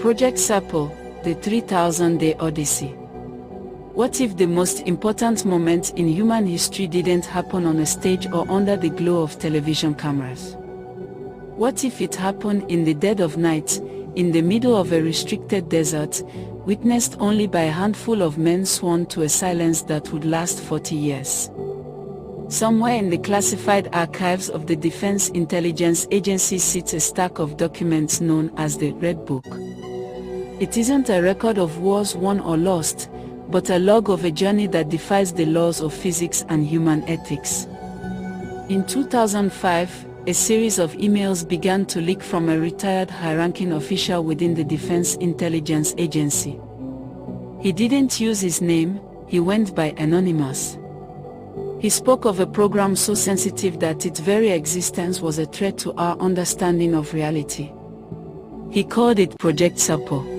Project SERPO, the 3000-day Odyssey. What if the most important moment in human history didn't happen on a stage or under the glow of television cameras? What if it happened in the dead of night, in the middle of a restricted desert, witnessed only by a handful of men sworn to a silence that would last 40 years? Somewhere in the classified archives of the Defense Intelligence Agency sits a stack of documents known as the Red Book. It isn't a record of wars won or lost, but a log of a journey that defies the laws of physics and human ethics. In 2005, a series of emails began to leak from a retired high-ranking official within the Defense Intelligence Agency. He didn't use his name, he went by anonymous. He spoke of a program so sensitive that its very existence was a threat to our understanding of reality. He called it Project SERPO.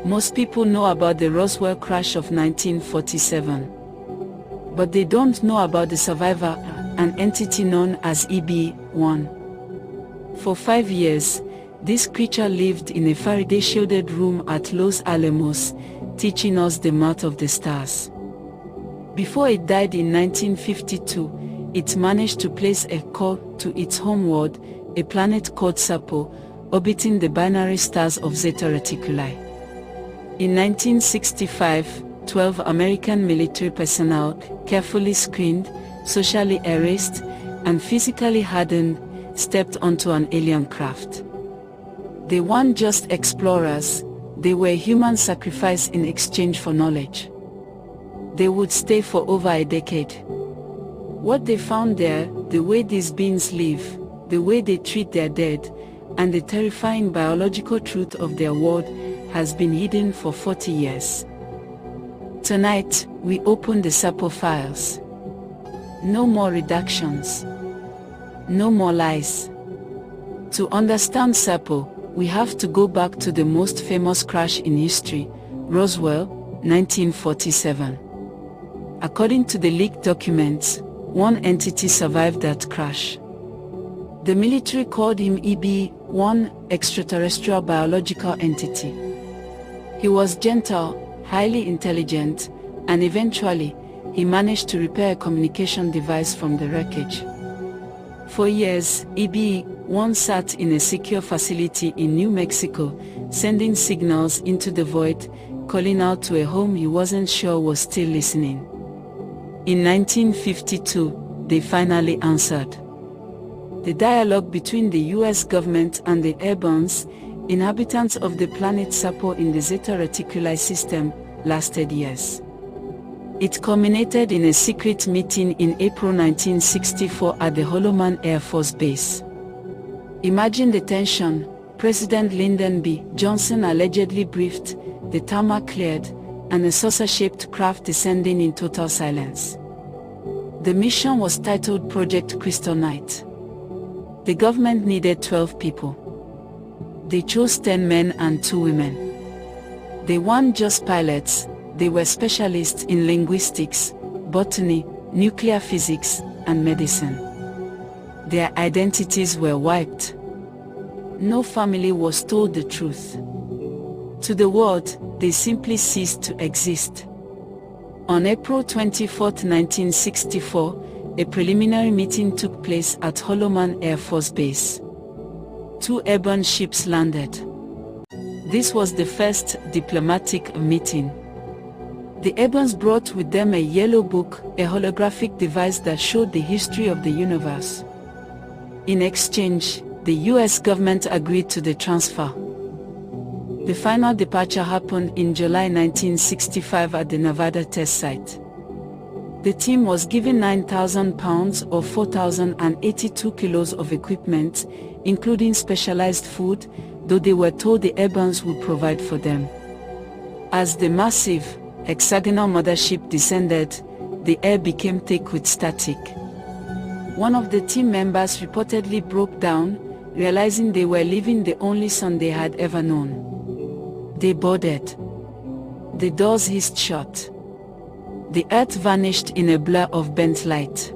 Most people know about the Roswell crash of 1947. But they don't know about the survivor, an entity known as EB-1. For 5 years, this creature lived in a Faraday-shielded room at Los Alamos, teaching us the math of the stars. Before it died in 1952, it managed to place a call to its homeworld, a planet called SERPO, orbiting the binary stars of Zeta Reticuli. In 1965, 12 American military personnel, carefully screened, socially erased, and physically hardened, stepped onto an alien craft. They weren't just explorers, they were human sacrifice in exchange for knowledge. They would stay for over a decade. What they found there, the way these beings live, the way they treat their dead, and the terrifying biological truth of their world, has been hidden for 40 years. Tonight, we open the SERPO files. No more reductions. No more lies. To understand SERPO, we have to go back to the most famous crash in history, Roswell, 1947. According to the leaked documents, one entity survived that crash. The military called him EB-1, extraterrestrial biological entity. He was gentle, highly intelligent, and eventually, he managed to repair a communication device from the wreckage. For years, EB-1 sat in a secure facility in New Mexico, sending signals into the void, calling out to a home he wasn't sure was still listening. In 1952, they finally answered. The dialogue between the US government and the Ebens, inhabitants of the planet SERPO in the Zeta Reticuli system, lasted years. It culminated in a secret meeting in April 1964 at the Holloman Air Force Base. Imagine the tension. President Lyndon B. Johnson allegedly briefed, the tarmac cleared, and a saucer-shaped craft descending in total silence. The mission was titled Project Crystal Night. The government needed 12 people. They chose 10 men and 2 women. They weren't just pilots, they were specialists in linguistics, botany, nuclear physics, and medicine. Their identities were wiped. No family was told the truth. To the world, they simply ceased to exist. On April 24, 1964, a preliminary meeting took place at Holloman Air Force Base. 2 airborne ships landed. This was the first diplomatic meeting. The Ebens brought with them a yellow book, a holographic device that showed the history of the universe. In exchange, the US government agreed to the transfer. The final departure happened in July 1965 at the Nevada test site. The team was given 9,000 pounds or 4,082 kilos of equipment, including specialized food, though they were told the Ebens would provide for them. As the massive, hexagonal mothership descended, the air became thick with static. One of the team members reportedly broke down, realizing they were leaving the only son they had ever known. They boarded. The doors hissed shut. The earth vanished in a blur of bent light.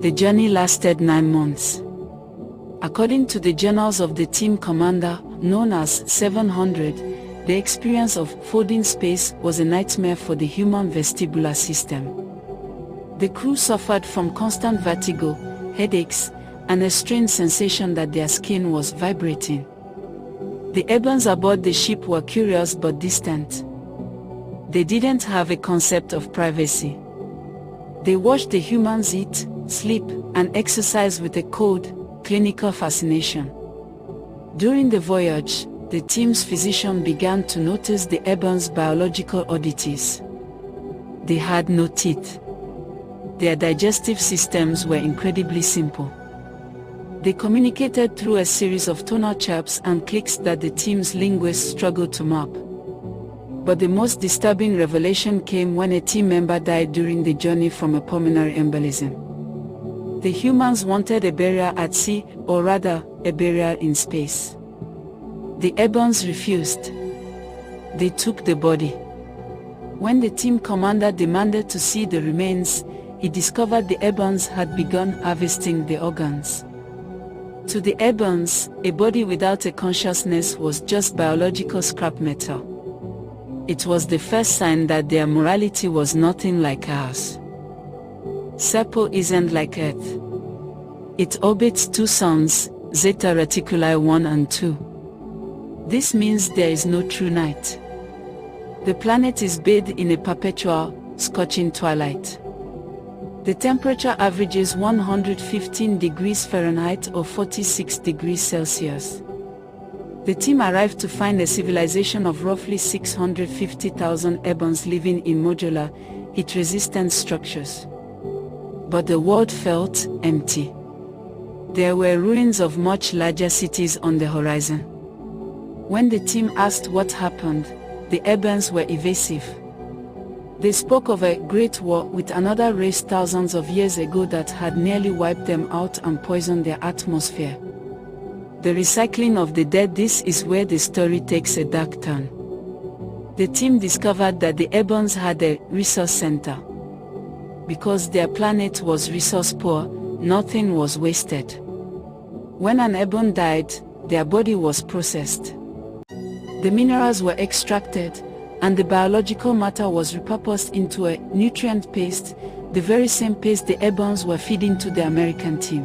The journey lasted 9 months. According to the journals of the team commander, known as 700, the experience of folding space was a nightmare for the human vestibular system. The crew suffered from constant vertigo, headaches, and a strange sensation that their skin was vibrating. The Ebens aboard the ship were curious but distant. They didn't have a concept of privacy. They watched the humans eat, sleep, and exercise with a cold, clinical fascination. During the voyage, the team's physician began to notice the Ebens' biological oddities. They had no teeth. Their digestive systems were incredibly simple. They communicated through a series of tonal chirps and clicks that the team's linguists struggled to map. But the most disturbing revelation came when a team member died during the journey from a pulmonary embolism. The humans wanted a burial at sea, or rather, a burial in space. The Ebens refused. They took the body. When the team commander demanded to see the remains, he discovered the Ebens had begun harvesting the organs. To the Ebens, a body without a consciousness was just biological scrap metal. It was the first sign that their morality was nothing like ours. SERPO isn't like Earth. It orbits two suns, Zeta Reticuli 1 and 2. This means there is no true night. The planet is bathed in a perpetual, scorching twilight. The temperature averages 115 degrees Fahrenheit or 46 degrees Celsius. The team arrived to find a civilization of roughly 650,000 Ebens living in modular, heat-resistant structures. But the world felt empty. There were ruins of much larger cities on the horizon. When the team asked what happened, the Ebens were evasive. They spoke of a great war with another race thousands of years ago that had nearly wiped them out and poisoned their atmosphere. The recycling of the dead. This is where the story takes a dark turn. The team discovered that the Ebens had a resource center. Because their planet was resource poor, nothing was wasted. When an Eben died, their body was processed. The minerals were extracted, and the biological matter was repurposed into a nutrient paste, the very same paste the Ebens were feeding to the American team.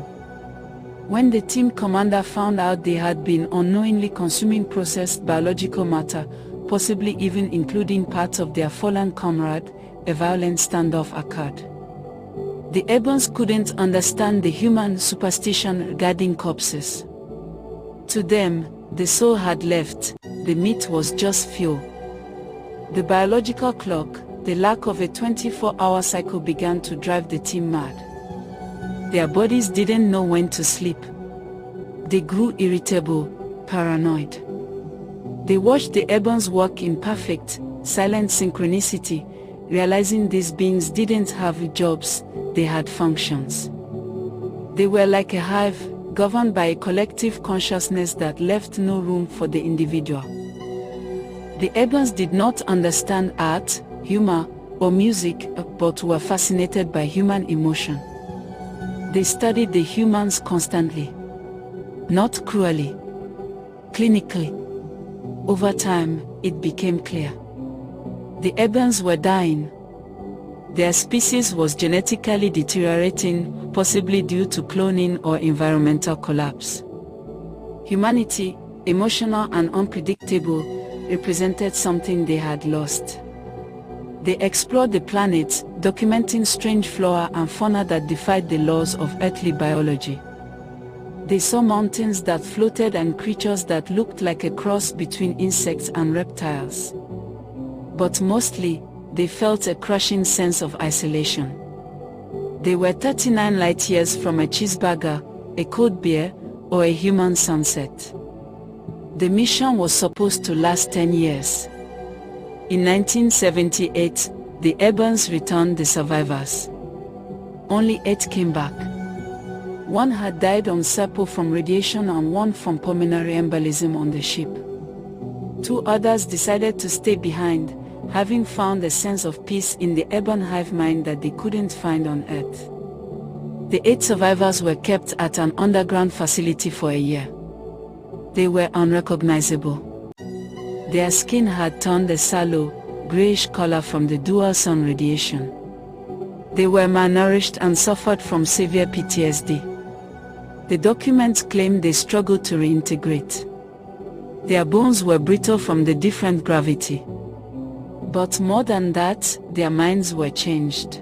When the team commander found out they had been unknowingly consuming processed biological matter, possibly even including parts of their fallen comrade, a violent standoff occurred. The Ebens couldn't understand the human superstition regarding corpses. To them, the soul had left, the meat was just fuel. The biological clock, the lack of a 24-hour cycle, began to drive the team mad. Their bodies didn't know when to sleep. They grew irritable, paranoid. They watched the Ebens work in perfect, silent synchronicity, realizing these beings didn't have jobs, they had functions. They were like a hive, governed by a collective consciousness that left no room for the individual. The Ebens did not understand art, humor, or music, but were fascinated by human emotion. They studied the humans constantly. Not cruelly. Clinically. Over time, it became clear. The Ebens were dying. Their species was genetically deteriorating, possibly due to cloning or environmental collapse. Humanity, emotional and unpredictable, represented something they had lost. They explored the planet, documenting strange flora and fauna that defied the laws of earthly biology. They saw mountains that floated and creatures that looked like a cross between insects and reptiles. But mostly, they felt a crushing sense of isolation. They were 39 light years from a cheeseburger, a cold beer, or a human sunset. The mission was supposed to last 10 years. In 1978, the Ebens returned the survivors. Only 8 came back. 1 had died on SERPO from radiation and 1 from pulmonary embolism on the ship. 2 others decided to stay behind, having found a sense of peace in the Eben hive mind that they couldn't find on Earth. The 8 survivors were kept at an underground facility for a year. They were unrecognizable. Their skin had turned a sallow, grayish color from the dual sun radiation. They were malnourished and suffered from severe PTSD. The documents claimed they struggled to reintegrate. Their bones were brittle from the different gravity. But more than that, their minds were changed.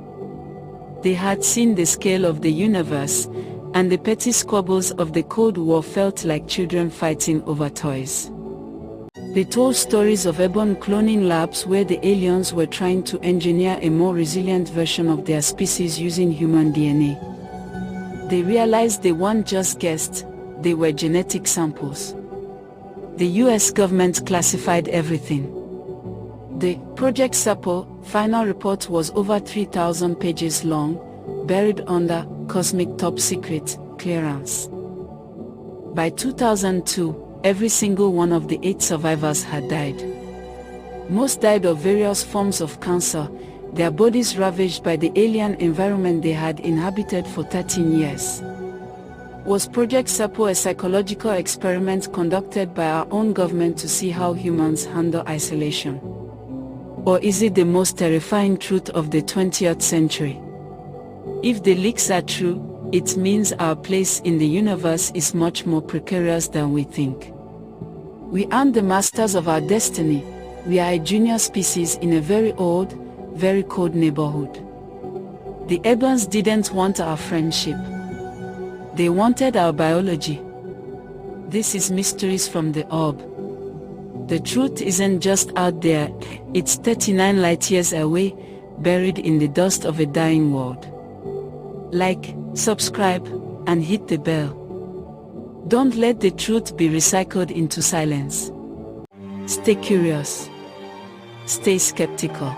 They had seen the scale of the universe, and the petty squabbles of the Cold War felt like children fighting over toys. They told stories of urban cloning labs where the aliens were trying to engineer a more resilient version of their species using human DNA. They realized they weren't just guests, they were genetic samples. The US government classified everything. The Project SERPO final report was over 3,000 pages long, buried under cosmic top secret clearance. By 2002, every single one of the 8 survivors had died. Most died of various forms of cancer, their bodies ravaged by the alien environment they had inhabited for 13 years. Was Project SERPO a psychological experiment conducted by our own government to see how humans handle isolation? Or is it the most terrifying truth of the 20th century? If the leaks are true, it means our place in the universe is much more precarious than we think. We aren't the masters of our destiny, we are a junior species in a very old, very cold neighborhood. The Ebens didn't want our friendship. They wanted our biology. This is Mysteries from the Orb. The truth isn't just out there, it's 39 light years away, buried in the dust of a dying world. Like, subscribe, and hit the bell. Don't let the truth be recycled into silence. Stay curious. Stay skeptical.